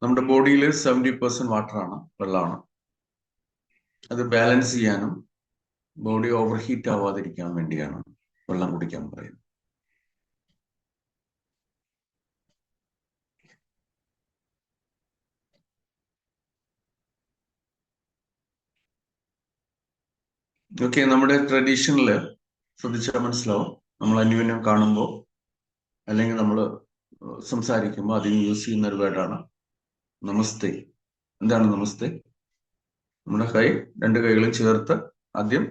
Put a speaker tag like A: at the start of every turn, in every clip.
A: നമ്മുടെ ബോഡിയിൽ 70% വാട്ടറാണ്, വെള്ളമാണ്. അത് ബാലൻസ് ചെയ്യാനും ബോഡി ഓവർ ഹീറ്റ് ആവാതിരിക്കാൻ വേണ്ടിയാണ് വെള്ളം കുടിക്കാൻ പറയുന്നത്. ഓക്കെ, നമ്മുടെ ട്രഡീഷനില് ശ്രദ്ധിച്ചാൽ മനസ്സിലാവും, നമ്മൾ അന്യോന്യം കാണുമ്പോൾ അല്ലെങ്കിൽ നമ്മൾ സംസാരിക്കുമ്പോൾ അതിന് യൂസ് ചെയ്യുന്ന ഒരു വേർഡാണ് നമസ്തേ. എന്താണ് നമസ്തേ? നമ്മുടെ രണ്ട് കൈകളും ചേർത്ത് ആദ്യം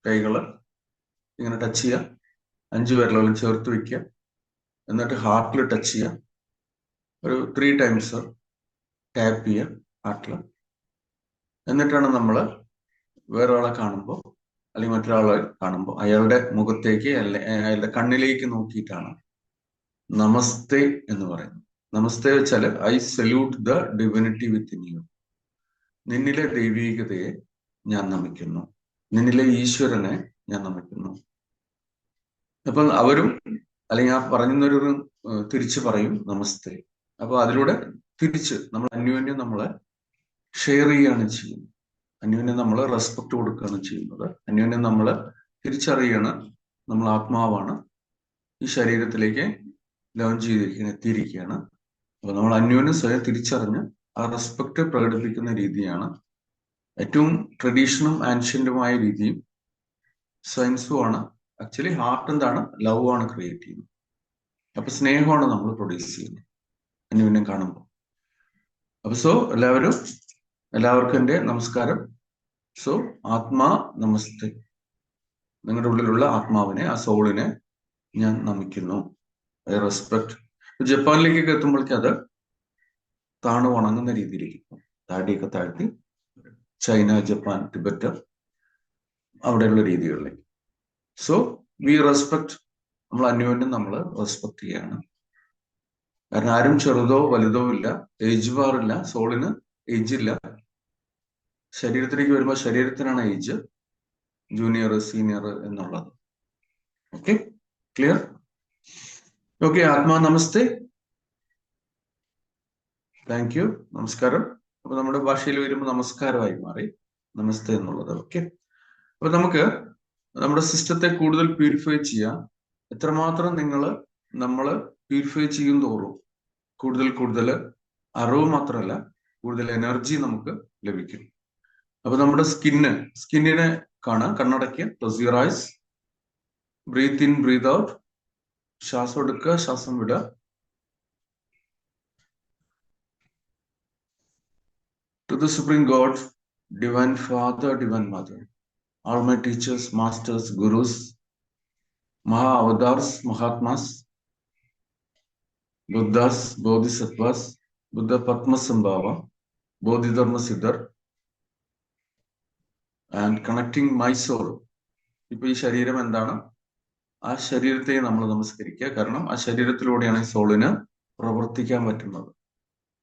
A: കൈകൾ ഇങ്ങനെ ടച്ച് ചെയ്യുക, 5 വിരലുകളും ചേർത്ത് വെക്കുക, എന്നിട്ട് ഹാർട്ടിൽ ടച്ച് ചെയ്യുക, ഒരു 3 ടൈംസ് ടാപ്പ് ചെയ്യുക ഹാർട്ടിൽ. എന്നിട്ടാണ് നമ്മൾ വേറെ ആളെ കാണുമ്പോൾ അല്ലെങ്കിൽ മറ്റൊരാളെ കാണുമ്പോൾ അയാളുടെ മുഖത്തേക്ക് അയാളുടെ കണ്ണിലേക്ക് നോക്കിയിട്ടാണ് നമസ്തേ എന്ന് പറയുന്നത്. നമസ്തേ വെച്ചാൽ I salute the divinity within you. നിന്നിലെ ദൈവീകതയെ ഞാൻ നമിക്കുന്നു, നിന്നിലെ ഈശ്വരനെ ഞാൻ നമിക്കുന്നു. അപ്പൊ അവരും അല്ലെങ്കിൽ ആ പറയുന്നവരും തിരിച്ചു പറയും നമസ്തേ. അപ്പൊ അതിലൂടെ തിരിച്ച് നമ്മൾ അന്യോന്യം നമ്മളെ ഷെയർ ചെയ്യുകയാണ് ചെയ്യുന്നത്, അന്യോന്യം നമ്മൾ റെസ്പെക്ട് കൊടുക്കുകയാണ് ചെയ്യുന്നത്, അന്യോന്യം നമ്മൾ തിരിച്ചറിയാണ് നമ്മൾ ആത്മാവാണ്, ഈ ശരീരത്തിലേക്ക് ലോഞ്ച് ചെയ്തിരിക്കുകയാണ്, എത്തിയിരിക്കുകയാണ്. അപ്പൊ നമ്മൾ അന്യോന്യം സ്വയം തിരിച്ചറിഞ്ഞ് ആ റെസ്പെക്ട് പ്രകടിപ്പിക്കുന്ന രീതിയാണ് ഏറ്റവും ട്രഡീഷണലും ആൻഷ്യന്റുമായ രീതിയും സയൻസുമാണ്. ആക്ച്വലി ഹാർട്ട് എന്താണ്? ലവ് ആണ് ക്രിയേറ്റ് ചെയ്യുന്നത്. അപ്പൊ സ്നേഹമാണ് നമ്മൾ പ്രൊഡ്യൂസ് ചെയ്യുന്നത് അന്യോന്യം കാണുമ്പോൾ. അപ്പൊ എല്ലാവർക്കും എൻ്റെ നമസ്കാരം. സോ ആത്മാ നമസ്തേ. നിങ്ങളുടെ ഉള്ളിലുള്ള ആത്മാവിനെ, ആ സോളിനെ ഞാൻ നമിക്കുന്നു, ഐ റെസ്പെക്ട്. ജപ്പാനിലേക്കൊക്കെ എത്തുമ്പോഴേക്കും അത് താണു വണങ്ങുന്ന രീതിയിലേക്ക്, താടിയൊക്കെ താഴ്ത്തി, ചൈന, ജപ്പാൻ, ടിബറ്റ് അവിടെയുള്ള രീതികളിലേക്ക്. So we respect. നമ്മൾ അന്യോന്യം നമ്മൾ റെസ്പെക്ട് ചെയ്യാണ്. കാരണം ആരും ചെറുതോ വലുതോ ഇല്ല, ഏജ് ബാറില്ല, സോളിന് ഏജ് ഇല്ല. ശരീരത്തിലേക്ക് വരുമ്പോൾ ശരീരത്തിനാണ് ഏജ്, ജൂനിയർ സീനിയർ എന്നുള്ളത്. Okay, clear? ഓക്കെ, ആത്മാ നമസ്തേ, താങ്ക് യു, നമസ്കാരം. അപ്പൊ നമ്മുടെ ഭാഷയിൽ വരുമ്പോൾ നമസ്കാരമായി മാറി നമസ്തേ എന്നുള്ളത്. ഓക്കെ, അപ്പൊ നമുക്ക് നമ്മുടെ സിസ്റ്റത്തെ കൂടുതൽ പ്യൂരിഫൈ ചെയ്യാം. എത്രമാത്രം നമ്മൾ പ്യൂരിഫൈ ചെയ്യും തോറും കൂടുതൽ അറിവ് മാത്രമല്ല, കൂടുതൽ എനർജി നമുക്ക് ലഭിക്കും. അപ്പൊ നമ്മുടെ സ്കിന്നിനെ കാണാം, കണ്ണടയ്ക്കുക, close your eyes, breathe in, breathe out. ശ്വാസം എടുക്കുക, ശ്വാസം വിടുക. To the Supreme God, Divine Father, Divine Mother, all my teachers, masters, gurus, Maha Avatars, Mahatmas, Buddhas, Bodhisattvas, Buddha Padmasambhava, Bodhidharma Siddhar, and connecting my soul. ഇപ്പൊ ഈ ശരീരം എന്താണ്? ആ ശരീരത്തെ നമ്മൾ നമസ്കരിക്കുക. കാരണം ആ ശരീരത്തിലൂടെയാണ് ഈ സോളിന് പ്രവർത്തിക്കാൻ പറ്റുന്നത്.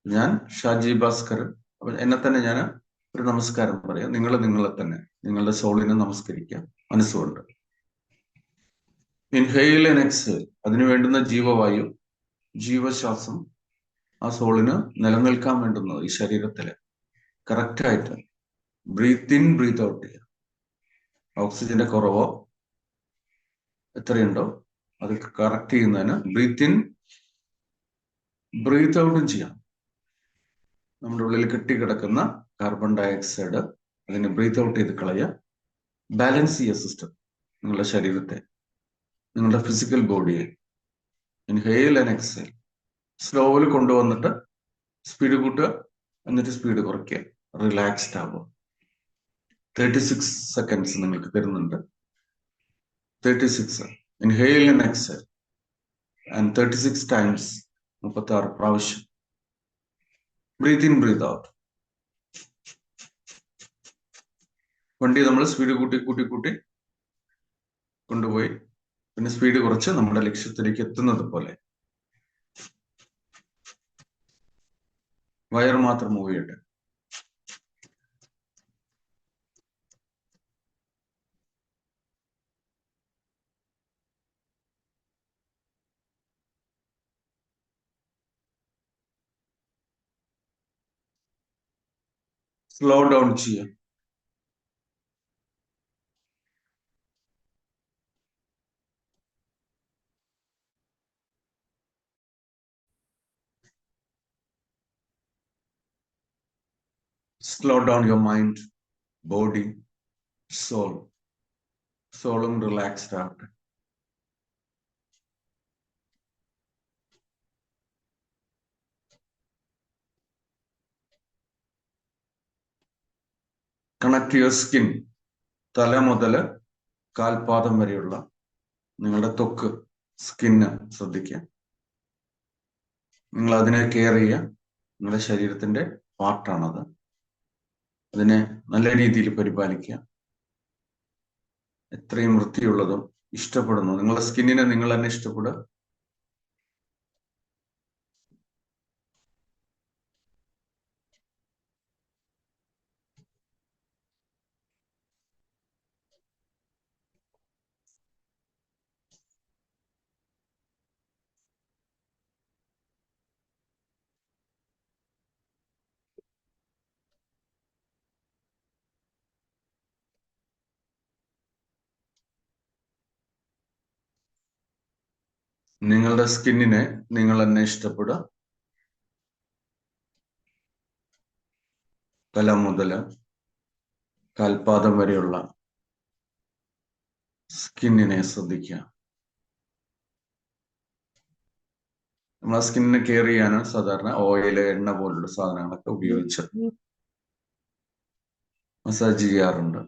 A: ഞാൻ ഷാജി ഭാസ്കരൻ. അപ്പൊ എന്നെ തന്നെ ഞാൻ ഒരു നമസ്കാരം പറയാം. നിങ്ങളെ തന്നെ, നിങ്ങളുടെ സോളിനെ നമസ്കരിക്കാം മനസ്സുകൊണ്ട്. ഇൻഹെയിൽ ആൻഡ് എക്സേൽ, അതിനു വേണ്ടുന്ന ജീവവായു, ജീവശ്വാസം ആ സോളിന് നിലനിൽക്കാൻ വേണ്ടുന്നത് ഈ ശരീരത്തില് കറക്റ്റായിട്ട് ബ്രീത്ത് ഇൻ, ബ്രീത്ത് ഔട്ട് ചെയ്യുക. ഓക്സിജന്റെ കുറവോ എത്രയുണ്ടോ അത് കറക്റ്റ് ചെയ്യുന്നതിന് ബ്രീത്ത് ഇൻ, ബ്രീത്ത് ഔട്ടും ചെയ്യാം. നമ്മുടെ ഉള്ളിൽ കെട്ടിക്കിടക്കുന്ന കാർബൺ ഡയോക്സൈഡ് അതിനെ ബ്രീത്ത് ഔട്ട് ചെയ്ത് കളയുക. ബാലൻസ് ചെയ്യുക സിസ്റ്റം, നിങ്ങളുടെ ശരീരത്തെ, നിങ്ങളുടെ ഫിസിക്കൽ ബോഡിയെ. ഇൻഹെയിൽ ആൻഡ് എക്സേൽ, സ്ലോവിൽ കൊണ്ടുവന്നിട്ട് സ്പീഡ് കൂട്ടുക, എന്നിട്ട് സ്പീഡ് കുറയ്ക്കുക, റിലാക്സ്ഡ് ആവുക. 36 സെക്കൻഡ്സ് നിങ്ങൾക്ക് തരുന്നുണ്ട്. 36 inhale and exhale, and 36 times, 36 പ്രാവശ്യം. Breathe in, breathe out. വണ്ടി നമ്മൾ സ്പീഡ് കൂട്ടി കൊണ്ടുപോയി പിന്നെ സ്പീഡ് കുറച്ച് നമ്മുടെ ലക്ഷ്യത്തിലേക്ക് എത്തുന്നത് പോലെ വയർ മാത്രം മൂവ് ചെയ്യട്ടെ. സ്ലോ ഡൗൺ ചെയ്യുക. Slow down your mind, body, soul. സോളും റിലാക്സ്ഡ് ആവട്ടെ. Connect your skin. തല മുതൽ കാൽപാദം വരെയുള്ള നിങ്ങളുടെ ത്വക്ക്, സ്കിന്ന് ശ്രദ്ധിക്കുക. നിങ്ങൾ അതിനെ കെയർ ചെയ്യുക. നിങ്ങളുടെ ശരീരത്തിന്റെ പാർട്ടാണത്. അതിനെ നല്ല രീതിയിൽ പരിപാലിക്കുക. എത്രയും വൃത്തിയുള്ളതും ഇഷ്ടപ്പെടുന്നു. നിങ്ങളുടെ സ്കിന്നിനെ നിങ്ങൾ തന്നെ ഇഷ്ടപ്പെടുക. നിങ്ങളുടെ സ്കിന്നിനെ നിങ്ങൾ തന്നെ ഇഷ്ടപ്പെടുക. തല മുതൽ കാൽപാദം വരെയുള്ള സ്കിന്നിനെ ശ്രദ്ധിക്കുക. നമ്മൾ ആ സ്കിന്നിനെ കെയർ ചെയ്യാൻ സാധാരണ ഓയില്, എണ്ണ പോലുള്ള സാധനങ്ങളൊക്കെ ഉപയോഗിച്ച് മസാജ് ചെയ്യാറുണ്ട്.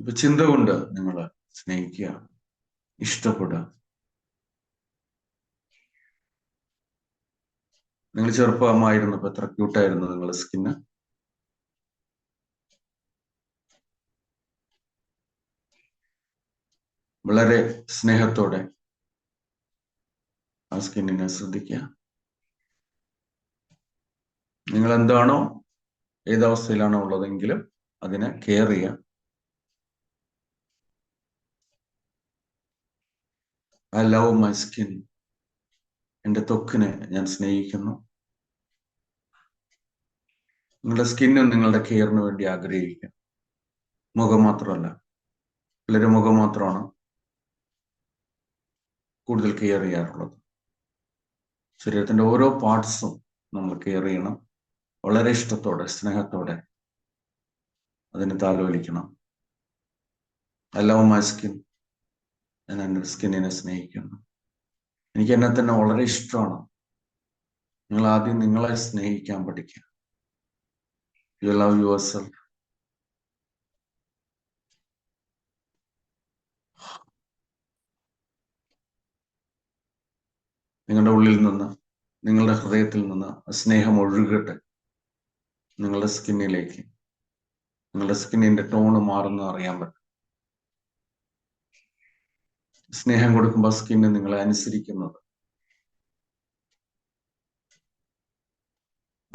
A: ഇപ്പൊ ചിന്ത കൊണ്ട് നിങ്ങൾ സ്നേഹിക്കുക, ഇഷ്ടപ്പെടുക. നിങ്ങൾ ചെറുപ്പമായിരുന്നപ്പോ എത്ര ക്യൂട്ടായിരുന്നു നിങ്ങളുടെ സ്കിന്ന്. വളരെ സ്നേഹത്തോടെ ആ സ്കിന്നിനെ ശ്രദ്ധിക്കുക. നിങ്ങൾ എന്താണോ, ഏതവസ്ഥയിലാണോ ഉള്ളതെങ്കിലും അതിനെ കെയർ ചെയ്യുക. I love my skin. എൻ്റെ ത്വക്കിനെ ഞാൻ സ്നേഹിക്കുന്നു. നിങ്ങളുടെ സ്കിന്നും നിങ്ങളുടെ കെയറിന് വേണ്ടി ആഗ്രഹിക്കുക. മുഖം മാത്രമല്ല, വളരെ മുഖം മാത്രമാണ് കൂടുതൽ കെയർ ചെയ്യാറുള്ളത്. ശരീരത്തിന്റെ ഓരോ പാർട്സും നമ്മൾ കെയർ ചെയ്യണം. വളരെ ഇഷ്ടത്തോടെ, സ്നേഹത്തോടെ അതിനെ താലോലിക്കണം. I love my skin. ഞാൻ എൻ്റെ സ്കിന്നിനെ സ്നേഹിക്കുന്നു. എനിക്ക് എന്നെ തന്നെ വളരെ ഇഷ്ടമാണ്. നിങ്ങൾ ആദ്യം നിങ്ങളെ സ്നേഹിക്കാൻ പഠിക്കുക. You love your self. നിങ്ങളുടെ ഉള്ളിൽ നിന്ന്, നിങ്ങളുടെ ഹൃദയത്തിൽ നിന്ന് സ്നേഹം ഒഴുകട്ടെ നിങ്ങളുടെ സ്കിന്നിലേക്ക്. നിങ്ങളുടെ സ്കിന്നിന്റെ ടോണ് മാറുന്ന അറിയാൻ പറ്റും. സ്നേഹം കൊടുക്കുമ്പോൾ സ്കിന്ന് നിങ്ങളെ അനുസരിക്കുന്നത്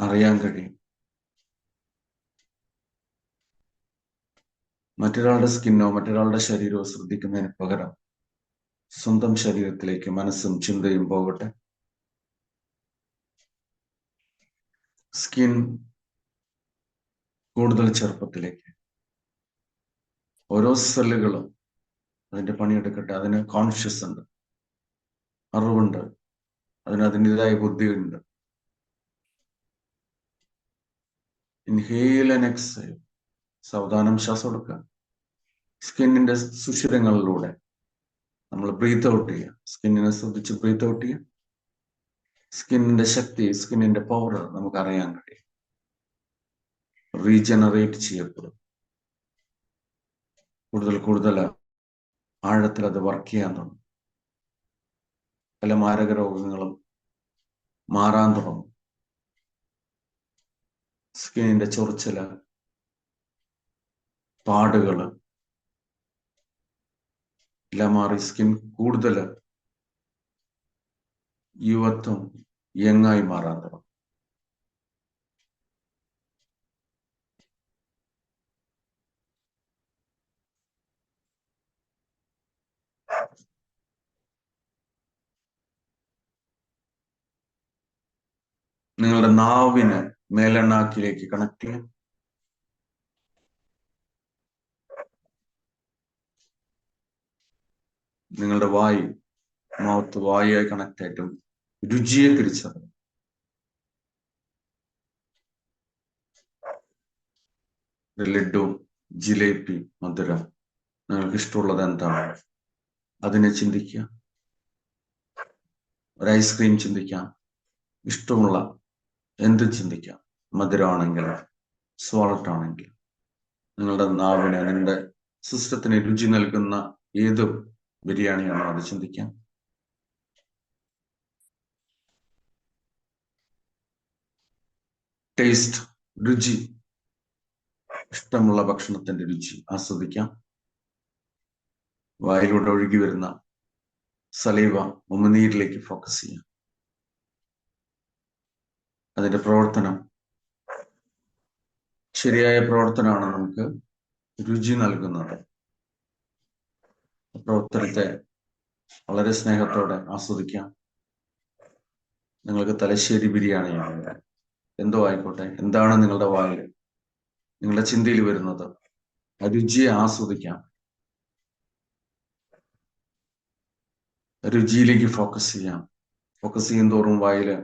A: അറിയാൻ കഴിയും. മറ്റൊരാളുടെ സ്കിന്നോ മറ്റൊരാളുടെ ശരീരമോ ശ്രദ്ധിക്കുന്നതിന് പകരം സ്വന്തം ശരീരത്തിലേക്ക് മനസ്സും ചിന്തയും പോകട്ടെ. സ്കിൻ കൂടുതൽ ചെറുപ്പത്തിലേക്ക്, ഓരോ സെല്ലുകളും അതിന്റെ പണിയെടുക്കട്ടെ. അതിന് കോൺഷ്യസ് ഉണ്ട്, അറിവുണ്ട്, അതിന് അതിൻ്റെതായ ബുദ്ധിയുണ്ട്. Inhale and exhale. സാവധാനം ശ്വാസം എടുക്കുക. സ്കിന്നിന്റെ സുഷിരങ്ങളിലൂടെ നമ്മൾ ബ്രീത്ത് ഔട്ട് ചെയ്യുക. സ്കിന്നിനെ ശ്രദ്ധിച്ച് ബ്രീത്ത് ഔട്ട് ചെയ്യുക. സ്കിന്നിന്റെ ശക്തി, സ്കിന്നിന്റെ പവർ നമുക്ക് അറിയാൻ കഴിയും. റീജനറേറ്റ് ചെയ്യപ്പെടും. കൂടുതൽ കൂടുതൽ ആഴത്തിൽ അത് വർക്ക് ചെയ്യാൻ തുടങ്ങും. പല മാരക രോഗങ്ങളും മാറാൻ തുടങ്ങും. സ്കിന്നിന്റെ ചൊറിച്ചില്, പാടുകള് എല്ലാം മാറി സ്കിൻ കൂടുതൽ യുവത്വം, യങ്ങായി മാറാൻ തുടങ്ങും. നിങ്ങളുടെ നാവിനെ മേലെണ്ണാക്കിലേക്ക് കണക്ട് ചെയ്യാം. നിങ്ങളുടെ വായു, മൗത്ത് വായുമായി കണക്ട് ആയിട്ടും രുചിയെ തിരിച്ചറിയും. ലഡു, ജിലേബി, മധുരം, നിങ്ങൾക്ക് ഇഷ്ടമുള്ളത് എന്താണ് അതിനെ ചിന്തിക്കുക. ഒരു ഐസ്ക്രീം ചിന്തിക്കാം, ഇഷ്ടമുള്ള എന്ത് ചിന്തിക്കാം. മധുരമാണെങ്കിൽ, സോൾട്ട് ആണെങ്കിൽ, നിങ്ങളുടെ നാവിന്, നിങ്ങളുടെ സിസ്റ്റത്തിന് രുചി നൽകുന്ന ഏത് ബിരിയാണിയാണോ അത് ചിന്തിക്കാം. ടേസ്റ്റ്, രുചി, ഇഷ്ടമുള്ള ഭക്ഷണത്തിന്റെ രുചി ആസ്വദിക്കാം. വായിലൂടെ ഒഴുകി വരുന്ന സലീവ, ഉമിനീരിലേക്ക് ഫോക്കസ് ചെയ്യാം. അതിന്റെ പ്രവർത്തനം, ശരിയായ പ്രവർത്തനമാണ് നമുക്ക് രുചി നൽകുന്നത്. പ്രവർത്തനത്തെ വളരെ സ്നേഹത്തോടെ ആസ്വദിക്കാം. നിങ്ങൾക്ക് തലശ്ശേരി ബിരിയാണിയാണ്, എന്തോ ആയിക്കോട്ടെ, എന്താണ് നിങ്ങളുടെ വായിൽ, നിങ്ങളുടെ ചിന്തയിൽ വരുന്നത്, ആ രുചിയെ ആസ്വദിക്കാം. രുചിയിലേക്ക് ഫോക്കസ് ചെയ്യാം. ഫോക്കസ് ചെയ്യും തോറും വായില്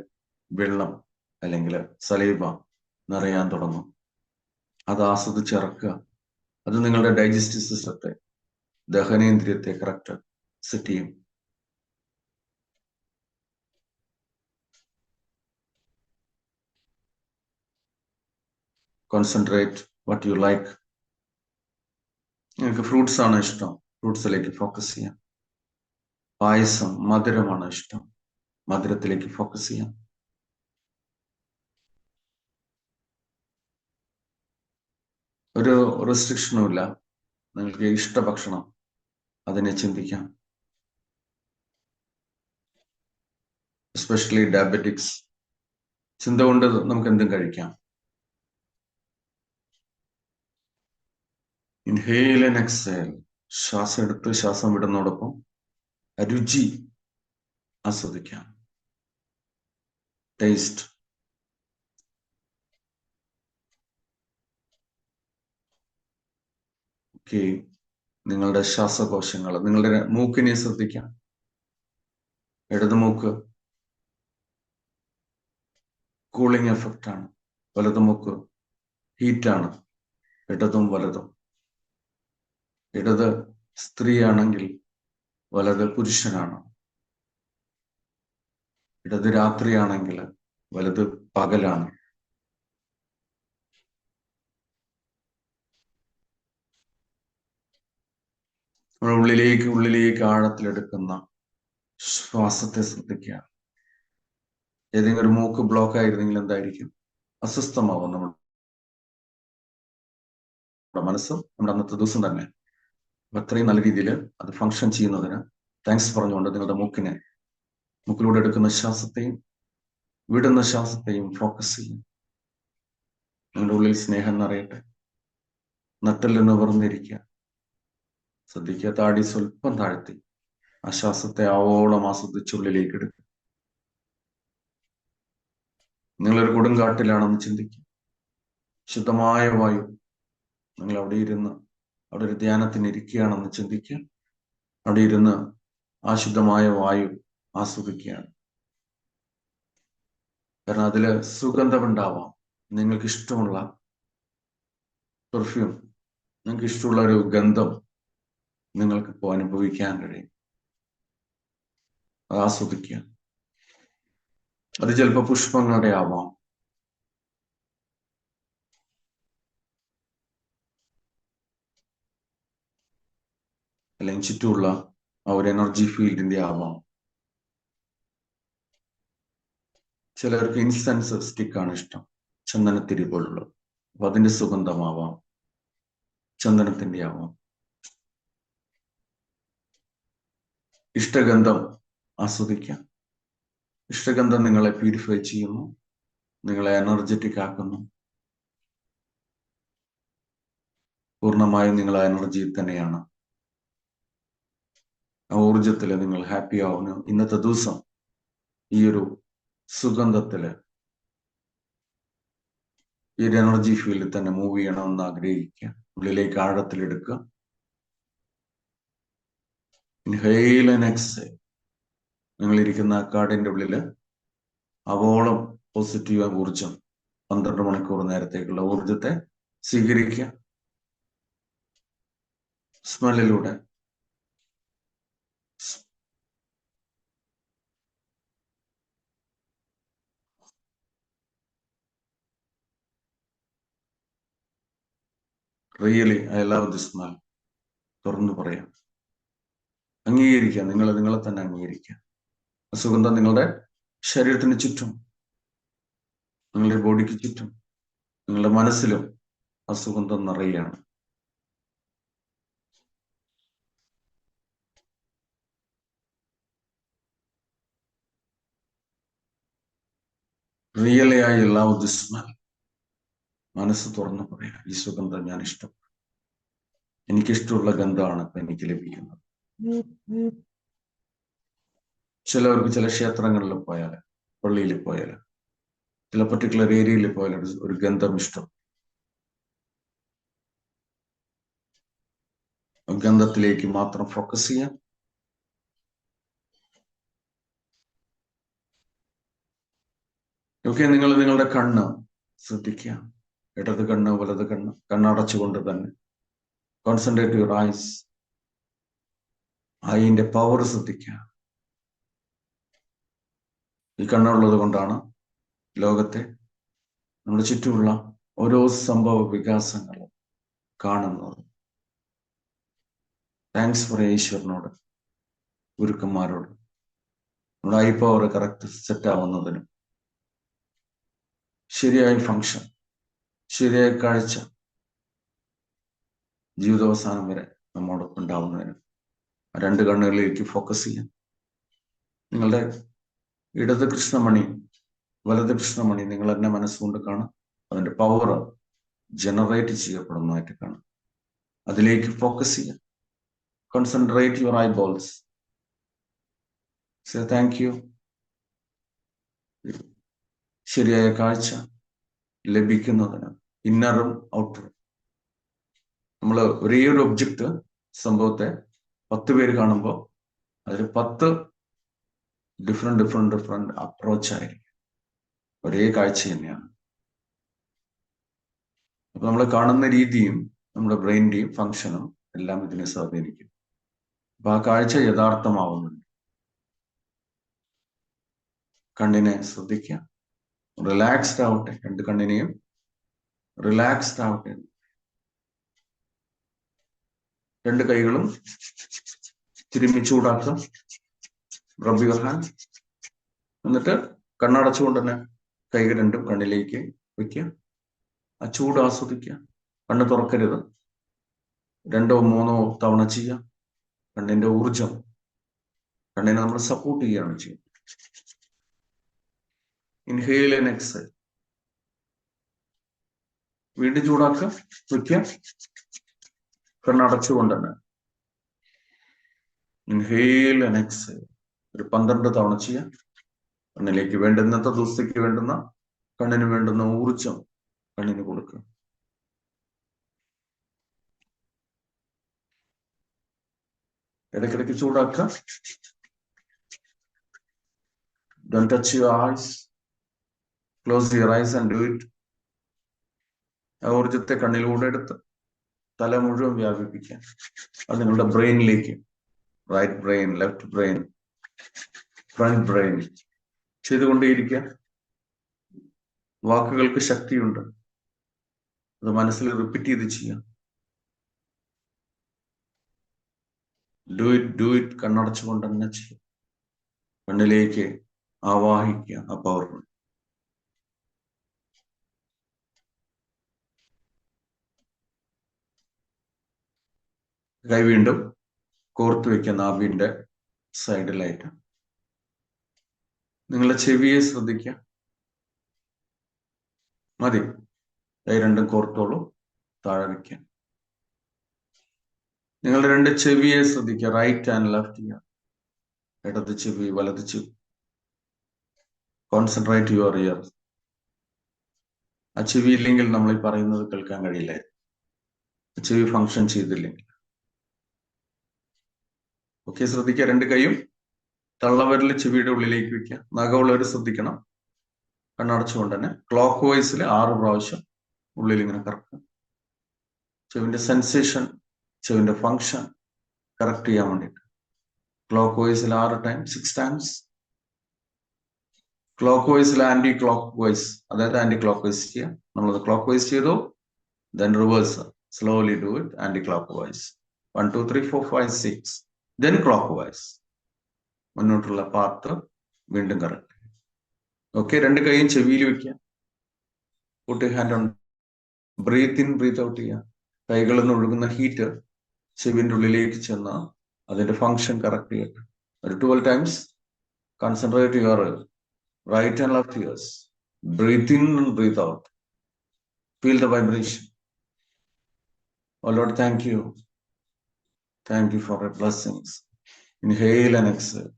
A: വെള്ളം അല്ലെങ്കിൽ സലീവ നിറയാൻ തുടങ്ങും. അത് ആസ്വദിച്ചിറക്കുക. അത് നിങ്ങളുടെ ഡൈജസ്റ്റീവ് സിസ്റ്റത്തെ, ദഹനേന്ദ്രിയത്തെ കറക്റ്റ് സെറ്റ് ചെയ്യും. Concentrate what you like. നിങ്ങൾക്ക് ഫ്രൂട്ട്സ് ആണ് ഇഷ്ടം, ഫ്രൂട്ട്സിലേക്ക് ഫോക്കസ് ചെയ്യാം. പായസം, മധുരമാണ് ഇഷ്ടം, മധുരത്തിലേക്ക് ഫോക്കസ് ചെയ്യാം. ഒരു റെസ്ട്രിക്ഷനും ഇല്ല. നിങ്ങൾക്ക് ഇഷ്ട ഭക്ഷണം അതിനെ ചിന്തിക്കാം. എസ്പെഷ്യലി ഡയബറ്റിക്സ്, ചിന്ത കൊണ്ട് നമുക്ക് എന്തും കഴിക്കാം. ഇൻഹേൽ ആൻഡ് എക്സേൽ, ശ്വാസം എടുത്ത് ശ്വാസം വിടുന്നതോടൊപ്പം രുചി ആസ്വദിക്കാം. Taste, okay. നിങ്ങളുടെ ശ്വാസകോശങ്ങൾ, നിങ്ങളുടെ മൂക്കിനെ ശ്രദ്ധിക്കാം. ഇടത് മൂക്ക് കൂളിംഗ് എഫക്റ്റ് ആണ്, വലത് മൂക്ക് ഹീറ്റാണ്. ഇടതും വലതും. ഇടത് സ്ത്രീയാണെങ്കിൽ വലത് പുരുഷനാണ്. ഇടത് രാത്രിയാണെങ്കിൽ വലത് പകലാണ്. നമ്മൾ ഉള്ളിലേക്ക് ആഴത്തിലെടുക്കുന്ന ശ്വാസത്തെ ശ്രദ്ധിക്കുക. ഏതെങ്കിലും ഒരു മൂക്ക് ബ്ലോക്ക് ആയിരുന്നെങ്കിൽ എന്തായിരിക്കും? അസ്വസ്ഥമാവും നമ്മുടെ മനസ്സും നമ്മുടെ അന്നത്തെ ദിവസം തന്നെ. അത്രയും നല്ല രീതിയിൽ അത് ഫങ്ഷൻ ചെയ്യുന്നതിന് താങ്ക്സ് പറഞ്ഞുകൊണ്ട് നിങ്ങളുടെ മൂക്കിലൂടെ എടുക്കുന്ന ശ്വാസത്തെയും വിടുന്ന ശ്വാസത്തെയും ഫോക്കസ് ചെയ്യും. നിങ്ങളുടെ ഉള്ളിൽ സ്നേഹം നിറയട്ടെ. നട്ടെല്ല് നിവർന്നിരിക്കുക. ശ്രദ്ധിക്കുക, താടി സ്വല്പം താഴ്ത്തി ആ ശ്വാസത്തെ ആവോളം ആസ്വദിച്ചുള്ളിലേക്ക് എടുക്കുക. നിങ്ങളൊരു കൊടുങ്കാട്ടിലാണെന്ന് ചിന്തിക്കുക. ശുദ്ധമായ വായു, നിങ്ങൾ അവിടെ ഒരു ധ്യാനത്തിന് ഇരിക്കുകയാണെന്ന് ചിന്തിക്കുക. അവിടെ ഇരുന്ന് ആ ശുദ്ധമായ വായു ആസ്വദിക്കുകയാണ്. കാരണം അതില് സുഗന്ധമുണ്ടാവാം. നിങ്ങൾക്ക് ഇഷ്ടമുള്ള പെർഫ്യൂം, നിങ്ങൾക്ക് ഇഷ്ടമുള്ള ഒരു ഗന്ധം നിങ്ങൾക്ക് ഇപ്പോൾ അനുഭവിക്കാൻ കഴിയും. അത് ആസ്വദിക്കുക. അത് ചിലപ്പോൾ പുഷ്പങ്ങളുടെ ആവാം, അല്ലെങ്കിൽ ചുറ്റുമുള്ള ആ ഒരു എനർജി ഫീൽഡിന്റെ ആവാം. ചിലർക്ക് ഇൻസെൻസ് സ്റ്റിക്കാണ് ഇഷ്ടം, ചന്ദനത്തിരി പോലുള്ളത്. അപ്പൊ അതിന്റെ സുഗന്ധമാവാം, ചന്ദനത്തിന്റെ ആവാം. ഇഷ്ടഗന്ധം ആസ്വദിക്കാം. ഇഷ്ടഗന്ധം നിങ്ങളെ പ്യൂരിഫൈ ചെയ്യുന്നു, നിങ്ങളെ എനർജറ്റിക് ആക്കുന്നു. പൂർണ്ണമായും നിങ്ങൾ ആ എനർജിയിൽ തന്നെയാണ്. ആ ഊർജത്തില് നിങ്ങൾ ഹാപ്പി ആവുന്നു. ഇന്നത്തെ ദിവസം ഈ ഒരു സുഗന്ധത്തില്, ഈ ഒരു എനർജി ഫീൽഡിൽ തന്നെ മൂവ് ചെയ്യണമെന്ന് ആഗ്രഹിക്കുക. ഉള്ളിലേക്ക് ആഴത്തിലെടുക്കുക. Inhale and exhale. നിങ്ങളിരിക്കുന്ന കാടിന്റെ ഉള്ളില് അവോളം പോസിറ്റീവ് ഊർജം 12 മണിക്കൂർ നേരത്തേക്കുള്ള ഊർജത്തെ സ്വീകരിക്കുക. സ്മെല്ലിലൂടെ. Really I love this smell. തുറന്നു പറയാം. അംഗീകരിക്കുക. നിങ്ങളെ തന്നെ അംഗീകരിക്കുക. സുഗന്ധം നിങ്ങളുടെ ശരീരത്തിന് ചുറ്റും, നിങ്ങളുടെ ബോഡിക്ക് ചുറ്റും, നിങ്ങളുടെ മനസ്സിലും ആ സുഗന്ധം നിറയുകയാണ്. Really I love this smell. മനസ്സ് തുറന്നു പറയാം, ഈ സുഗന്ധം ഞാൻ ഇഷ്ടം, എനിക്കിഷ്ടമുള്ള ഗന്ധമാണ് ഇപ്പൊ എനിക്ക് ലഭിക്കുന്നത്. ചിലവർക്ക് ചില ക്ഷേത്രങ്ങളിൽ പോയാൽ, പള്ളിയിൽ പോയാൽ, ചില പർട്ടിക്കുലർ ഏരിയയിൽ പോയാൽ ഒരു ഗന്ധം ഇഷ്ടം. ഗന്ധത്തിലേക്ക് മാത്രം ഫോക്കസ് ചെയ്യാം. ഓക്കെ, നിങ്ങൾ നിങ്ങളുടെ കണ്ണ് ശ്രദ്ധിക്കുക. ഇടത് കണ്ണ്, വലത് കണ്ണ്, കണ്ണടച്ചുകൊണ്ട് തന്നെ കോൺസെൻട്രേറ്റ് യുവർ ഐസ്. ഐന്റെ പവർ ശ്രദ്ധിക്കുക. ഈ കണ്ണുള്ളത് കൊണ്ടാണ് ലോകത്തെ, നമ്മുടെ ചുറ്റുമുള്ള ഓരോ സംഭവ വികാസങ്ങളും കാണുന്നത്. താങ്ക്സ് ഫോർ ഈശ്വരനോട്, ഗുരുക്കന്മാരോട്, നമ്മുടെ ഐ പവർ കറക്റ്റ് സെറ്റ് ആവുന്നതിനും ശരിയായ ഫങ്ഷൻ, ശരിയായ കാഴ്ച ജീവിതാവസാനം വരെ നമ്മോടൊപ്പം ഉണ്ടാവുന്നതിനും രണ്ട് കണ്ണുകളിലേക്ക് ഫോക്കസ് ചെയ്യാം. നിങ്ങളുടെ ഇടത് കൃഷ്ണമണി, വലത് കൃഷ്ണമണി നിങ്ങൾ തന്നെ മനസ്സുകൊണ്ട് കാണാം. അതിന്റെ പവർ ജനറേറ്റ് ചെയ്യപ്പെടുന്നതായിട്ട് കാണാം. അതിലേക്ക് ഫോക്കസ് ചെയ്യാം. Concentrate your I balls. Say thank you. ശരിയായ കാഴ്ച ലഭിക്കുന്നതിന് ഇന്നറും ഔട്ടറും. നമ്മൾ ഒരേ ഒരു ഒബ്ജക്റ്റ്, സംഭവത്തെ 10 പേര് കാണുമ്പോൾ അതിൽ 10 ഡിഫറെന്റ് അപ്രോച്ച് ആയിരിക്കും. ഒരേ കാഴ്ച തന്നെയാണ്. അപ്പൊ നമ്മൾ കാണുന്ന രീതിയും നമ്മുടെ ബ്രെയിനിന്റെയും ഫങ്ഷനും എല്ലാം ഇതിനെ സ്വാധീനിക്കും. അപ്പൊ ആ കാഴ്ച യഥാർത്ഥമാവുന്നുണ്ട്. കണ്ണിനെ ശ്രദ്ധിക്കുക. റിലാക്സ്ഡ് ആവട്ടെ. രണ്ട് കണ്ണിനെയും റിലാക്സ്ഡ് ആവട്ടെ. രണ്ട് കൈകളും തിരുമ്മി ചൂടാക്കുക. റബ് യുവർ ഹാൻഡ്. എന്നിട്ട് കണ്ണടച്ചുകൊണ്ട് തന്നെ കൈ രണ്ടും കണ്ണിലേക്ക് വയ്ക്കുക. ആ ചൂട് ആസ്വദിക്കുക. കണ്ണ് തുറക്കരുത്. 2 or 3 തവണ ചെയ്യാം. കണ്ണിന്റെ ഊർജം, കണ്ണിനെ നമ്മൾ സപ്പോർട്ട് ചെയ്യുകയാണ് ചെയ്യുന്നത്. Inhale and exhale. വീണ്ടും ചൂടാക്കുക, വയ്ക്കുക. കണ്ണടച്ചുകൊണ്ട് തന്നെ ഇൻഹെയിൽ ആൻഡ് എക്സെയിൽ ഒരു 12 തവണ ചെയ്യാം. കണ്ണിലേക്ക് വേണ്ട, ഇന്നത്തെ ദിവസത്തേക്ക് വേണ്ടുന്ന, കണ്ണിന് വേണ്ടുന്ന ഊർജം കണ്ണിന് കൊടുക്കുക. ഇടയ്ക്കിടയ്ക്ക് ചൂടാക്കുക. Don't touch your eyes. Close your eyes and do it. ആ ഊർജത്തെ കണ്ണിലൂടെ എടുത്ത് തല മുഴുവൻ വ്യാപിപ്പിക്കാൻ. അത് നിങ്ങളുടെ ബ്രെയിനിലേക്ക്, right brain, left brain, front brain ചെയ്തുകൊണ്ടേയിരിക്കുക. വാക്കുകൾക്ക് ശക്തിയുണ്ട്. അത് മനസ്സിൽ റിപ്പീറ്റ് ചെയ്ത് ചെയ്യാം. ഡു ഇറ്റ് കണ്ണടച്ചുകൊണ്ട് തന്നെ ചെയ്യാം. കണ്ണിലേക്ക് ആവാഹിക്കുക ആ പവർ. കൈ വീണ്ടും കോർത്ത് വയ്ക്കുക നാഭിന്റെ സൈഡിലായിട്ട്. നിങ്ങളുടെ ചെവിയെ ശ്രദ്ധിക്കുക. മതി. കൈ രണ്ടും കോർത്തോളൂ. താഴെ വയ്ക്കുക. നിങ്ങളുടെ 2 ചെവിയെ ശ്രദ്ധിക്കുക. Right and left ear. ഇടത് ചെവി, വലത് ചെവി. Concentrate your ear. ആ ചെവി ഇല്ലെങ്കിൽ നമ്മൾ ഈ പറയുന്നത് കേൾക്കാൻ കഴിയില്ല. ചെവി ഫങ്ഷൻ ചെയ്തില്ലെങ്കിൽ ഓക്കെ, ശ്രദ്ധിക്കുക. രണ്ട് കൈയും തള്ളവിരൽ ചെവിയുടെ ഉള്ളിലേക്ക് വെക്കുക. നഖമുള്ളവർ ശ്രദ്ധിക്കണം. കണ്ണടച്ചുകൊണ്ട് തന്നെ ക്ലോക്ക് വൈസിൽ 6 പ്രാവശ്യം ഉള്ളിൽ ഇങ്ങനെ കറക്കുക. ചെവിന്റെ സെൻസേഷൻ, ചെവിന്റെ ഫങ്ഷൻ കറക്റ്റ് ചെയ്യാൻ വേണ്ടിയിട്ട് ക്ലോക്ക് വൈസിൽ 6 ടൈംസ്, 6 ടൈംസ്. ക്ലോക്ക് വൈസിൽ ആന്റി ക്ലോക്ക് വൈസ്, അതായത് ആന്റി ക്ലോക്ക് വൈസ് ചെയ്യാം. നമ്മളത് ക്ലോക്ക് വൈസ് ചെയ്തു, then reverse, slowly do it anti-clockwise. 1 2 3 4 5 6, then clockwise. മുന്നോട്ടുള്ള പാത്ത് വീണ്ടും കറക്റ്റ്. ഓക്കെ, രണ്ട് കൈയും ചെവിയിൽ വെക്കുക. Put hand on, breathe in breathe out ചെയ്യുക. കൈകളിൽ നിന്ന് ഒഴുകുന്ന ഹീറ്റ് ചെവിന്റെ ഉള്ളിലേക്ക് ചെന്ന് അതിന്റെ ഫങ്ഷൻ കറക്റ്റ് ചെയ്യട്ടെ. ഒരു 12 times. Concentrate your right and left ears. Breathe in and breathe out. Feel the vibration. Oh Lord, thank you. Thank you for your blessings. Inhale and exhale.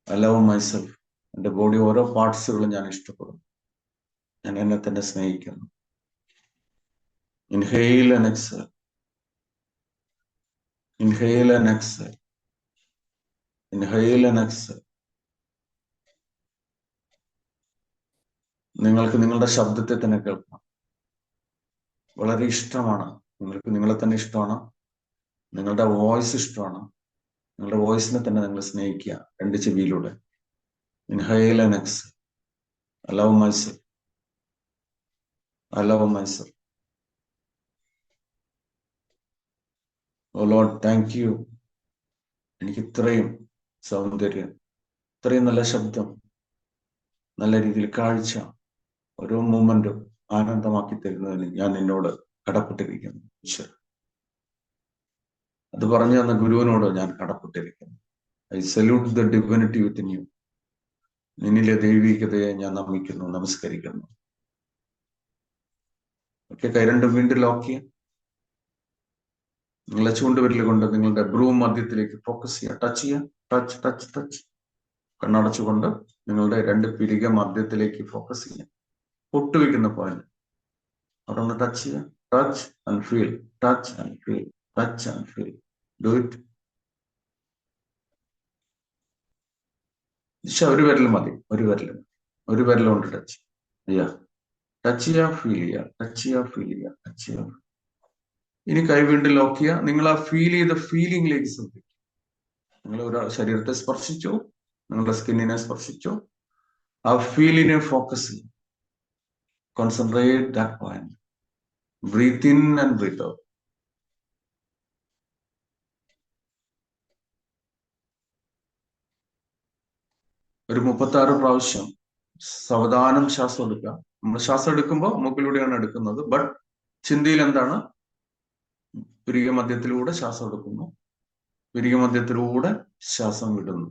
A: Allow myself. എൻ്റെ body ഓരോ പാർട്സുകളും ഞാൻ ഇഷ്ടപ്പെടുന്നു. ഞാൻ എന്നെ തന്നെ സ്നേഹിക്കുന്നു. Inhale and exhale. Inhale and exhale. Inhale and exhale. നിങ്ങൾക്ക് നിങ്ങളുടെ ശബ്ദത്തെ തന്നെ കേൾക്കാം. വളരെ ഇഷ്ടമാണ്. നിങ്ങൾക്ക് നിങ്ങളെ തന്നെ ഇഷ്ടമാണ്. നിങ്ങളുടെ വോയിസ് ഇഷ്ടമാണ്. നിങ്ങളുടെ വോയിസിനെ തന്നെ നിങ്ങൾ സ്നേഹിക്കുക. രണ്ട് ചെവിയിലൂടെ. Inhale and exhale. Allow myself. Allow myself. Oh Lord, thank you. എനിക്ക് ഇത്രയും സൗന്ദര്യം, ഇത്രയും നല്ല ശബ്ദം, നല്ല രീതിയിൽ കാഴ്ച, ഓരോ മൂമെന്റും ആനന്ദമാക്കി തരുന്നതിന് ഞാൻ നിന്നോട് കടപ്പെട്ടിരിക്കുന്നു. ഈശ്വരൻ, അത് പറഞ്ഞു തന്ന ഗുരുവിനോട് ഞാൻ കടപ്പെട്ടിരിക്കുന്നു. I salute the divinity within you. നിന്നിലെ ദൈവികതയെ ഞാൻ നമിക്കുന്നു, നമസ്കരിക്കുന്നു. ഓക്കെ, കൈ രണ്ടും വീണ്ടും ലോക്ക് ചെയ്യാം. നിങ്ങളെ ചൂണ്ടുവിരൽ കൊണ്ട് നിങ്ങളുടെ ബ്രൂം മധ്യത്തിലേക്ക് ഫോക്കസ് ചെയ്യുക. ടച്ച് ചെയ്യുക. Touch touch touch. കണ്ണടച്ചുകൊണ്ട് നിങ്ങളുടെ രണ്ട് പിരിക മധ്യത്തിലേക്ക് ഫോക്കസ് ചെയ്യുക. പൊട്ടുവെക്കുന്ന പോയിന്റ് അവിടെ ഒന്ന് ടച്ച് ചെയ്യുക. Touch and feel. Touch and feel. Touch and feel. Do it. ഒരു വിരൽ മതി. ഒരു വിരൽ കൊണ്ട് ടച്ച് ചെയ്യാ. ടച്ച് ചെയ്യുക, ഫീൽ ചെയ്യുക. ടച്ച് ചെയ്യുക, ഫീൽ ചെയ്യുക. ടച്ച് ചെയ്യുക. ഇനി കൈ വീണ്ടും ലോക്ക് ചെയ്യുക. നിങ്ങൾ ആ ഫീൽ ചെയ്ത ഫീലിംഗിലേക്ക് ശ്രദ്ധിക്കുക. നിങ്ങൾ ഒരു ശരീരത്തെ സ്പർശിച്ചു, നിങ്ങളുടെ സ്കിന്നിനെ സ്പർശിച്ചു. ആ ഫീലിനെ ഫോക്കസ് ചെയ്യും. Concentrate that point. Breathe in and breathe out. ഒരു 36 പ്രാവശ്യം സാവധാനം ശ്വാസം എടുക്കുക. നമ്മൾ ശ്വാസം എടുക്കുമ്പോൾ മൂക്കിലൂടെയാണ് എടുക്കുന്നത്. ബട്ട് ചിന്തയിൽ എന്താണ്? പിരിക മധ്യത്തിലൂടെ ശ്വാസം എടുക്കുന്നു, പിരിക മധ്യത്തിലൂടെ ശ്വാസം വിടുന്നു.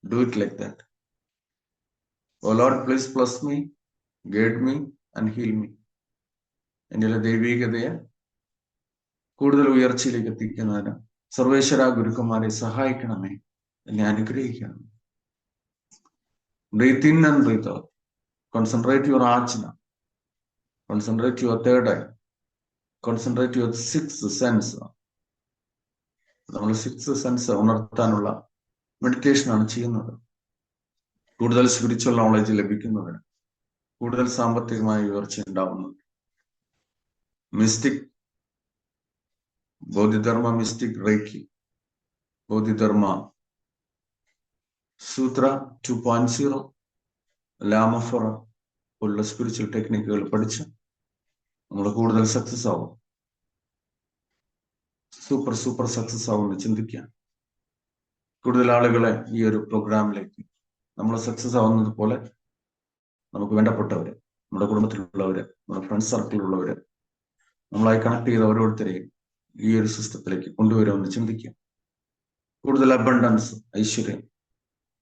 A: Do it like that. Oh Lord, please bless me, guide me and heal me. എന്നിലെ ദൈവികതയെ കൂടുതൽ ഉയർച്ചയിലേക്ക് എത്തിക്കുന്നതിന് സർവേശ്വര ഗുരുക്കന്മാരെ സഹായിക്കണമേ, എന്നെ അനുഗ്രഹിക്കണം. Breathe in and breathe out. Concentrate your ajna. Concentrate your third eye. Concentrate your sixth sense. നമ്മൾ സിക്സ് സെൻസ് ഉണർത്താനുള്ള മെഡിറ്റേഷൻ ആണ് ചെയ്യുന്നത്. കൂടുതൽ സ്പിരിച്വൽ നോളജ് ലഭിക്കുന്നതിന്, കൂടുതൽ സാമ്പത്തികമായ ഉയർച്ച ഉണ്ടാവുന്നത്. Mystic Bodhidharma, mystic reiki, Bodhidharma Sutra 2.0, Lamafera പോലുള്ള സ്പിരിച്വൽ ടെക്നിക്കുകൾ പഠിച്ച് നമ്മൾ കൂടുതൽ സക്സസ് ആവും. സൂപ്പർ സക്സസ് ആവുമെന്ന് ചിന്തിക്കുക. കൂടുതൽ ആളുകളെ ഈ ഒരു പ്രോഗ്രാമിലേക്ക് നമ്മൾ സക്സസ് ആവുന്നത് പോലെ നമുക്ക് വേണ്ടപ്പെട്ടവര്, നമ്മുടെ കുടുംബത്തിലുള്ളവര്, നമ്മുടെ ഫ്രണ്ട്സ് സർക്കിളിലുള്ളവര്, നമ്മളായി കണക്ട് ചെയ്ത ഓരോരുത്തരെയും ഈ ഒരു സിസ്റ്റത്തിലേക്ക് കൊണ്ടുവരുമെന്ന് ചിന്തിക്കുക. കൂടുതൽ അബണ്ടൻസ്, ഐശ്വര്യം,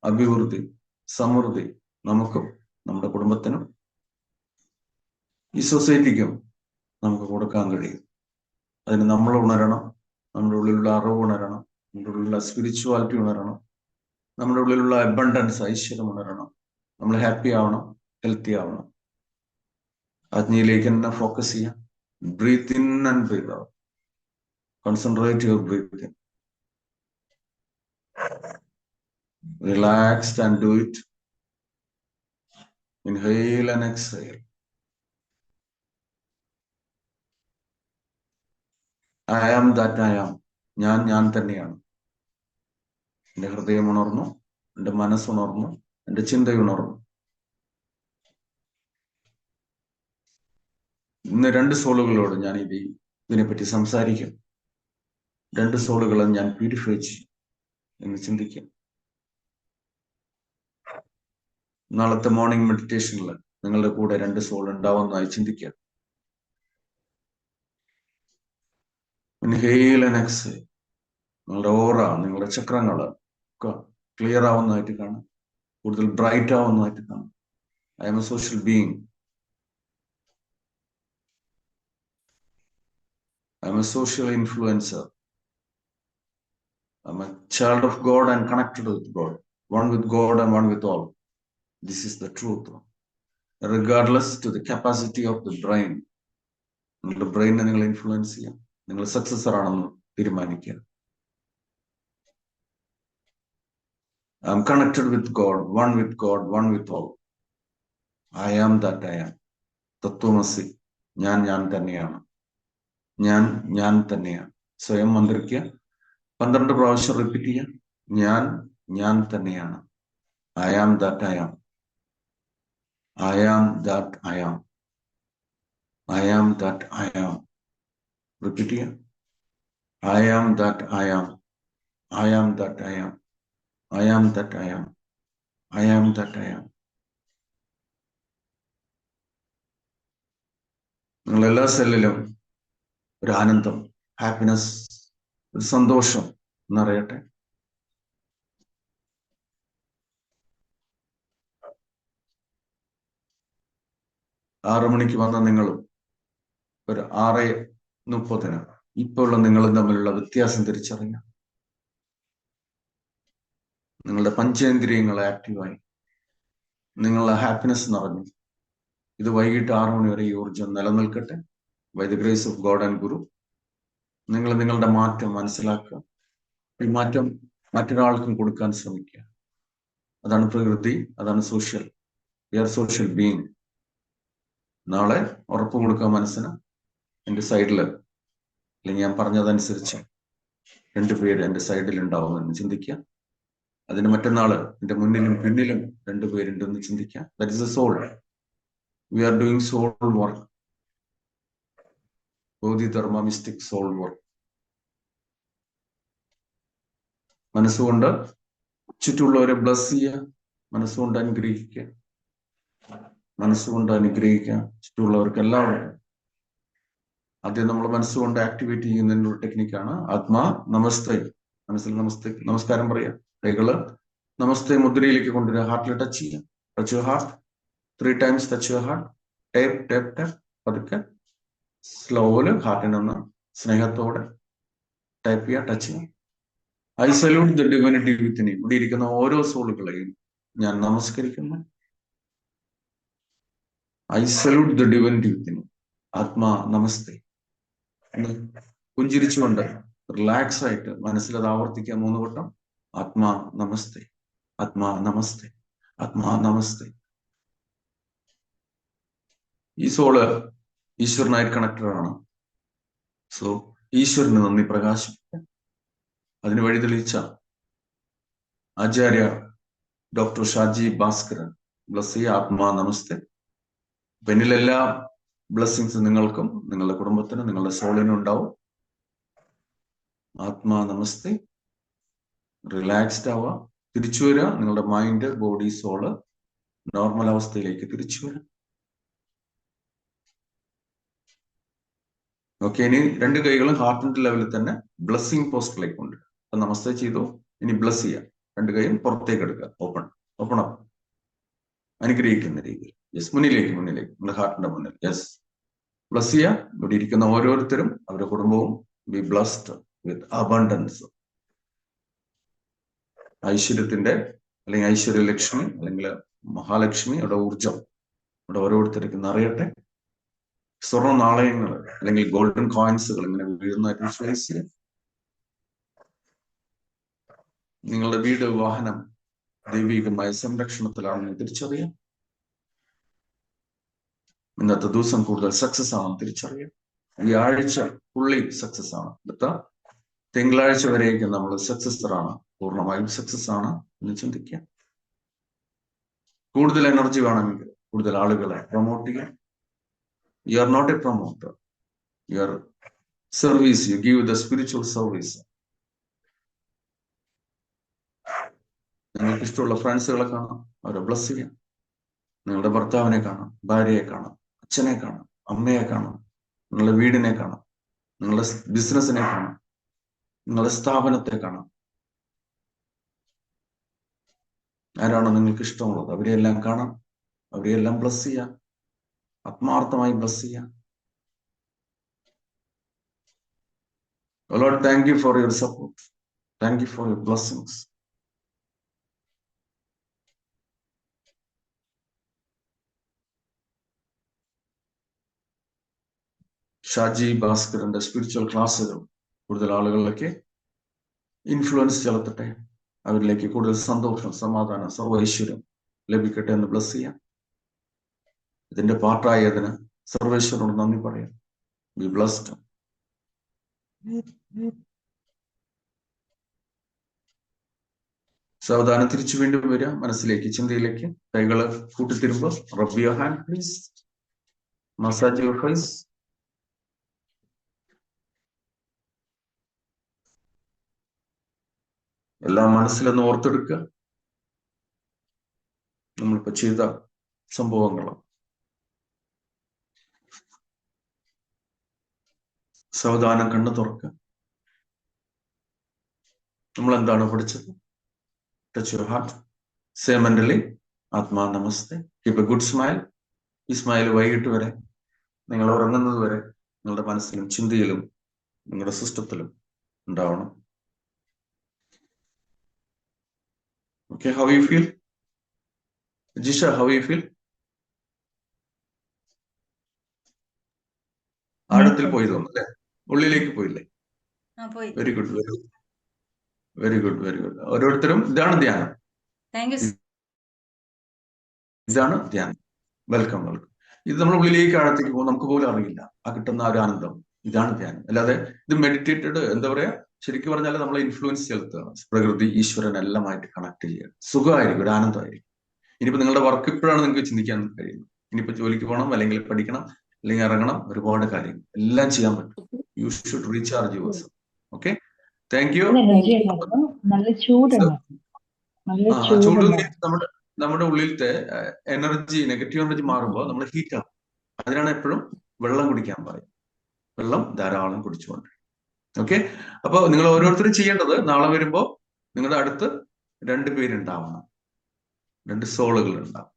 A: അഭിവൃദ്ധി, സമൃദ്ധി നമുക്കും നമ്മുടെ കുടുംബത്തിനും ഈ സൊസൈറ്റിക്കും നമുക്ക് കൊടുക്കാൻ കഴിയും. അതിന് നമ്മൾ ഉണരണം. നമ്മുടെ ഉള്ളിലുള്ള അറിവ് ഉണരണം. നമ്മുടെ ഉള്ളിലുള്ള സ്പിരിച്വാലിറ്റി ഉണരണം. നമ്മുടെ ഉള്ളിലുള്ള അബണ്ടൻസ്, ഐശ്വര്യം ഉണരണം. നമ്മൾ ഹാപ്പി ആവണം, ഹെൽത്തി ആവണം. ആജ്ഞയിലേക്ക് തന്നെ ഫോക്കസ് ചെയ്യാം. Breathe in and breathe out. Concentrate your breathing. Relaxed and do it. Inhale and exhale. I am that I am. ഞാൻ തന്നെയാണ്. എൻ്റെ ഹൃദയം ഉണർന്നു, എൻ്റെ മനസ്സുണർന്നു, എൻ്റെ ചിന്തയുണർന്നു. ഇന്ന് 2 സോളുകളോട് ഞാൻ ഇതിനെപ്പറ്റി സംസാരിക്കും. 2 സോളുകളെ ഞാൻ പ്യൂരിഫൈ ചെയ്യും എന്ന് ചിന്തിക്കാം. നാളത്തെ മോർണിംഗ് മെഡിറ്റേഷനിൽ നിങ്ങളുടെ കൂടെ 2 സോൾ ഉണ്ടാവുന്നതായി ചിന്തിക്കാം. Inhale and exhale. നിങ്ങളുടെ ഓറ, നിങ്ങളുടെ ചക്രങ്ങൾ ഒക്കെ ക്ലിയർ ആവുന്നതായിട്ട് കാണാം, കൂടുതൽ ബ്രൈറ്റ് ആവുന്നതായിട്ട് കാണാം. I M A social being. I M A social influencer. I M A child of God and connected with God. One with God and one with all. This is the truth. Regardless to the capacity of the brain. നിങ്ങളുടെ ബ്രെയിനെ നിങ്ങൾ influence ചെയ്യാം. നിങ്ങൾ successor ആണെന്ന് തീരുമാനിക്കുക. I am connected with God, one with God, one with all. I am that I am. തത്വമസി. ഞാൻ തന്നെയാണ്. ഞാൻ തന്നെയാണ്. സ്വയം മന്ത്രിക്കുക. 12 പ്രാവശ്യം റിപ്പീറ്റ് ചെയ്യാം. ഞാൻ തന്നെയാണ്. I am that I am. I am that I am. I am that I am. Repeat ചെയ്യാം. I am that I am. I am that I am. I am that I am. I am that I am. നിങ്ങൾ എല്ലാ സെല്ലിലും ഒരു ആനന്ദം, happiness, ഒരു സന്തോഷം എന്നറിയട്ടെ. ആറ് മണിക്ക് വന്ന നിങ്ങളും ഒരു 6:30 ഇപ്പോൾ ഉള്ള നിങ്ങളും തമ്മിലുള്ള വ്യത്യാസം തിരിച്ചറിയാം. നിങ്ങളുടെ പഞ്ചേന്ദ്രിയങ്ങൾ ആക്റ്റീവായി, നിങ്ങളുടെ ഹാപ്പിനെസ് നിറഞ്ഞു. ഇത് വൈകിട്ട് 6 മണി വരെ ഈ ഊർജം നിലനിൽക്കട്ടെ. By the grace of God and guru. നിങ്ങൾ നിങ്ങളുടെ മാറ്റം മനസ്സിലാക്കുക. ഈ മാറ്റം മറ്റൊരാൾക്കും കൊടുക്കാൻ ശ്രമിക്കുക. അതാണ് പ്രകൃതി, അതാണ് social. We are social being. നാളെ ഉറപ്പ് കൊടുക്കുക മനസ്സിന്. എൻ്റെ സൈഡിൽ, അല്ലെങ്കിൽ ഞാൻ പറഞ്ഞതനുസരിച്ച് 2 പേര് എൻ്റെ സൈഡിൽ ഉണ്ടാവുമെന്ന് ചിന്തിക്കുക. അതിന് മറ്റന്നാള് എൻ്റെ മുന്നിലും പിന്നിലും 2 പേരുണ്ടെന്ന് ചിന്തിക്കുക. That is a soul. We are doing soul work. Bodhidharma mystic soul work. മനസ്സുകൊണ്ട് ചുറ്റുമുള്ളവരെ ബ്ലസ് ചെയ്യുക. മനസ്സുകൊണ്ട് അനുഗ്രഹിക്കുക. മനസ്സുകൊണ്ട് അനുഗ്രഹിക്കുക ചുറ്റുമുള്ളവർക്ക് എല്ലാവർക്കും. ആദ്യം നമ്മൾ മനസ്സുകൊണ്ട് ആക്ടിവേറ്റ് ചെയ്യുന്നതിൻ്റെ ഒരു ടെക്നിക്കാണ് ആത്മാ നമസ്തേ. മനസ്സിൽ നമസ്കാരം പറയുക. കൈകള് നമസ്തേ മുദ്രയിലേക്ക് കൊണ്ടുവരിക. ഹാർട്ടിൽ ടച്ച് ചെയ്യുക. Touch your heart 3 times. Touch your heart. Tap പതുക്കെ സ്ലോയില് ഹാർട്ടിനൊന്ന് സ്നേഹത്തോടെ ടൈപ്പ് ചെയ്യുക, ടച്ച് ചെയ്യുക. I salute the divinity within you. ഇവിടെ ഇരിക്കുന്ന ഓരോ സോളുകളെയും ഞാൻ നമസ്കരിക്കുന്നു. I salute the divinity within you. ആത്മാ നമസ്തേ. പുഞ്ചിരിച്ചുകൊണ്ട് റിലാക്സ് ആയിട്ട് മനസ്സിൽ അത് ആവർത്തിക്കുക 3 വട്ടം. ആത്മാ നമസ്തേ, ആത്മാ നമസ്തേ, ആത്മാ നമസ്തേ. ഈ സോള് ഈശ്വരനായിട്ട് കണക്റ്റഡ് ആണ്. സോ ഈശ്വരന് നന്ദി പ്രകാശിപ്പിക്കുക. അതിന് വഴി തെളിയിച്ച ആചാര്യ ഡോക്ടർ ഷാജി ഭാസ്കരൻ ബ്ലസ് ചെയ്യുക. ആത്മാ നമസ്തേ. പിന്നിലെല്ലാ ബ്ലെസ്സിങ്സ് നിങ്ങൾക്കും നിങ്ങളുടെ കുടുംബത്തിനും നിങ്ങളുടെ സോളിനും ഉണ്ടാവും. ആത്മാ നമസ്തേ. റിലാക്സ്ഡ് ആവുക. തിരിച്ചു വരിക. നിങ്ങളുടെ മൈൻഡ്, ബോഡി, സോള് നോർമൽ അവസ്ഥയിലേക്ക് തിരിച്ചു വരിക. ഓക്കെ. ഇനി 2 കൈകളും ഹാർട്ടിന്റെ ലെവലിൽ തന്നെ ബ്ലെസ്സിങ് പോസ്റ്റിലേക്ക് കൊണ്ടുവരിക. അപ്പൊ നമസ്തേ ചെയ്തു. ഇനി ബ്ലസ് ചെയ്യുക. 2 കൈയും പുറത്തേക്ക് എടുക്കുക. Open up. അനുഗ്രഹിക്കുന്ന രീതിയിൽ. യെസ്. മുന്നിലേക്ക് നിങ്ങളുടെ ഹാർട്ടിന്റെ മുന്നിൽ. യെസ്. ബ്ലസ് ചെയ്യുക. ഇവിടെ ഇരിക്കുന്ന ഓരോരുത്തരും അവരുടെ കുടുംബവും ബി ബ്ലസ്ഡ് വിത്ത് അബണ്ടൻസ്. ഐശ്വര്യത്തിന്റെ അല്ലെങ്കിൽ ഐശ്വര്യലക്ഷ്മി അല്ലെങ്കിൽ മഹാലക്ഷ്മിയുടെ ഊർജം ഇവിടെ ഓരോരുത്തർക്കും നിറയട്ടെ. സ്വർണ്ണ നാണയങ്ങൾ അല്ലെങ്കിൽ ഗോൾഡൻ കോയിൻസുകൾ ഇങ്ങനെ വീഴുന്നതായിട്ട് വിശ്വസിച്ച് നിങ്ങളുടെ വീട്, വാഹനം ദൈവികമായ സംരക്ഷണത്തിലാണെന്ന് തിരിച്ചറിയാം. ഇന്നത്തെ ദിവസം കൂടുതൽ സക്സസ് ആണെന്ന് തിരിച്ചറിയാം. ഈ ആഴ്ച ഫുള്ളി സക്സസ് ആണ്. അടുത്ത തിങ്കളാഴ്ച വരേക്കും നമ്മൾ സക്സസ്ഫുൾ പൂർണ്ണമായും സക്സസ് ആണ് എന്ന് ചിന്തിക്കാം. കൂടുതൽ എനർജി വേണമെങ്കിൽ കൂടുതൽ ആളുകളെ പ്രൊമോട്ട് ചെയ്യാം. You are not a promoter, you are service, you give the spiritual service. നിങ്ങൾക്ക് ഇഷ്ടമുള്ള ഫ്രണ്ട്സുകളെ കാണാം, അവരെ ബ്ലസ് ചെയ്യാം. നിങ്ങളുടെ ഭർത്താവിനെ കാണാം, ഭാര്യയെ കാണാം, അച്ഛനെ കാണാം, അമ്മയെ കാണാം, നിങ്ങളുടെ വീടിനെ കാണാം, നിങ്ങളുടെ ബിസിനസ്സിനെ കാണാം, നിങ്ങളുടെ സ്ഥാപനത്തെ കാണാം. ആരാണോ നിങ്ങൾക്ക് ഇഷ്ടമുള്ളത് അവരെയെല്ലാം കാണാം, അവരെയെല്ലാം ബ്ലസ് ചെയ്യാം, ആത്മാർത്ഥമായി ബ്ലസ് ചെയ്യാം. Lord, thank you for your support. Thank you for your blessings. Shaji ഭാസ്കറിന്റെ സ്പിരിച്വൽ ക്ലാസ്സുകൾ കൂടുതൽ ആളുകളിലേക്ക് ഇൻഫ്ലുവൻസ് ചെലുത്തട്ടെ. അവരിലേക്ക് കൂടുതൽ സന്തോഷം, സമാധാനം, സർവ്വ ഐശ്വര്യം ലഭിക്കട്ടെ എന്ന് ബ്ലസ് ചെയ്യാം. ഇതിന്റെ പാർട്ടായതിന് സർവേശ്വരനോട് നന്ദി പറയാം. Be blessed. സാവധാനം തിരിച്ചു വീണ്ടും വരിക മനസ്സിലേക്ക്, ചിന്തയിലേക്ക്. കൈകള് കൂട്ടിത്തിരുമ്പോ rub your hand please. Massage your face. എല്ലാം മനസ്സിലൊന്ന് ഓർത്തെടുക്കുക. നമ്മളിപ്പോ ചെയ്ത സംഭവങ്ങൾ സാവധാനം കണ്ണു തുറക്കുക. നമ്മൾ എന്താണ് പഠിച്ചത്? Touch your heart. Say mentally ആത്മാ namaste. Keep a good smile. ഈ സ്മൈൽ വൈകിട്ട് വരെ, നിങ്ങൾ ഉറങ്ങുന്നത് വരെ നിങ്ങളുടെ മനസ്സിലും ചിന്തയിലും നിങ്ങളുടെ സിസ്റ്റത്തിലും ഉണ്ടാവണം. Okay, how you feel? Jisha, how you feel? ആഴത്തിൽ പോയി തോന്നുന്നു, ഉള്ളിലേക്ക് പോയില്ലേ? Very good, very good, very good, very good. ഓരോരുത്തരും ഇതാണ് ധ്യാനം, ഇതാണ് ധ്യാനം. Welcome, welcome. ഇത് നമ്മൾ ഉള്ളിലേക്ക് ആഴത്തേക്ക് പോകും, നമുക്ക് പോലും അറിയില്ല ആ കിട്ടുന്ന ഒരു ആനന്ദം. ഇതാണ് ധ്യാനം. അല്ലാതെ ഇത് മെഡിറ്റേറ്റഡ്, എന്താ പറയാ, ശരിക്കും പറഞ്ഞാൽ നമ്മളെ ഇൻഫ്ലുവൻസ് ചെലുത്തുകയാണ്. പ്രകൃതി, ഈശ്വരൻ എല്ലാമായിട്ട് കണക്ട് ചെയ്യുക. സുഖമായിരിക്കും, ഒരു ആനന്ദമായിരിക്കും. ഇനിയിപ്പോ നിങ്ങളുടെ വർക്ക് ഇപ്പോഴാണ് നിങ്ങൾക്ക് ചിന്തിക്കാൻ കഴിയുന്നത്. ഇനിയിപ്പോ ജോലിക്ക് പോകണം, അല്ലെങ്കിൽ പഠിക്കണം, അല്ലെങ്കിൽ ഇറങ്ങണം, ഒരുപാട് കാര്യങ്ങൾ എല്ലാം ചെയ്യാൻ പറ്റും. You should recharge yours. Okay, thank U. ചൂട് നമ്മുടെ ഉള്ളിലത്തെ എനർജി, നെഗറ്റീവ് എനർജി മാറുമ്പോൾ നമ്മൾ ഹീറ്റ് ആവും. അതിനാണ് എപ്പോഴും വെള്ളം കുടിക്കാൻ പറയും. വെള്ളം ധാരാളം കുടിച്ചുകൊണ്ട്. ഓക്കെ, അപ്പൊ നിങ്ങൾ ഓരോരുത്തരും ചെയ്യേണ്ടത്, നാളെ വരുമ്പോ നിങ്ങളുടെ അടുത്ത് 2 പേരുണ്ടാവണം, 2 സോളുകൾ ഉണ്ടാവും.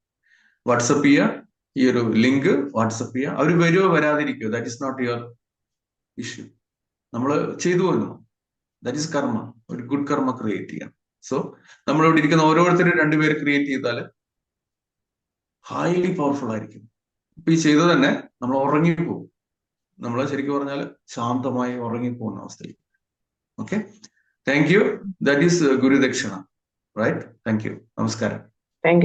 A: വാട്സപ്പ് ചെയ്യുക, ഈ ഒരു ലിങ്ക് വാട്സപ്പ് ചെയ്യുക. അവർ വരുമോ വരാതിരിക്കുമോ, that is not your issue. നമ്മൾ ചെയ്തു പോകുന്നു, ദാറ്റ് ഇസ് കർമ്മ. ഒരു ഗുഡ് കർമ്മ ക്രിയേറ്റ് ചെയ്യാം. സോ നമ്മൾ ഇവിടെ ഇരിക്കുന്ന ഓരോരുത്തരും 2 പേര് ക്രിയേറ്റ് ചെയ്താൽ ഹൈലി പവർഫുൾ ആയിരിക്കും. ഇപ്പൊ ഈ ചെയ്തത് തന്നെ നമ്മൾ ഉറങ്ങിപ്പോകും. നമ്മൾ ശരിക്കും പറഞ്ഞാൽ ശാന്തമായി ഉറങ്ങിപ്പോകുന്ന അവസ്ഥയിൽ. Okay, thank you. That is gurudakshina, right? Thank you. നമസ്കാരം.